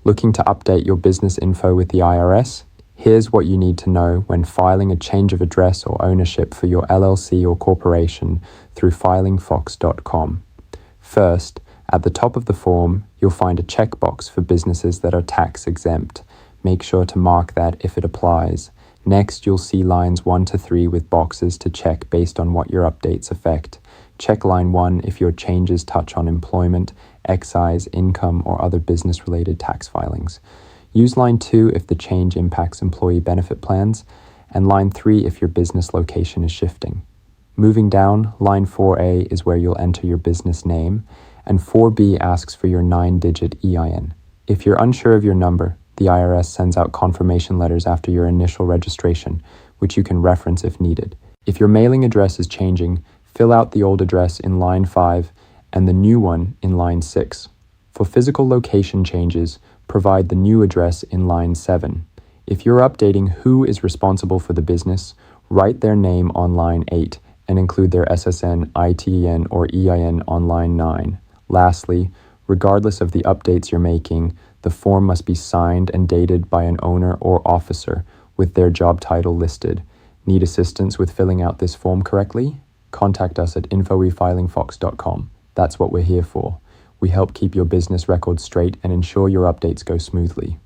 Looking to update your business info with the IRS? Here's what you need to know when filing a change of address or ownership for your LLC or corporation through filingfox.com. First, at the top of the form, you'll find a checkbox for businesses that are tax exempt. Make sure to mark that if it applies. Next, you'll see lines 1 to 3 with boxes to check based on what your updates affect. Check line 1 if your changes touch on employment, excise, income, or other business-related tax filings. Use line 2 if the change impacts employee benefit plans, and line 3 if your business location is shifting. Moving down, line 4A is where you'll enter your business name, and 4B asks for your 9-digit EIN. If you're unsure of your number, the IRS sends out confirmation letters after your initial registration, which you can reference if needed. If your mailing address is changing, fill out the old address in line 5 and the new one in line 6. For physical location changes, provide the new address in line 7. If you're updating who is responsible for the business, write their name on line 8 and include their SSN, ITN, or EIN on line 9. Lastly, regardless of the updates you're making, the form must be signed and dated by an owner or officer with their job title listed. Need assistance with filling out this form correctly? Contact us at info@filingfox.com. That's what we're here for. We help keep your business records straight and ensure your updates go smoothly.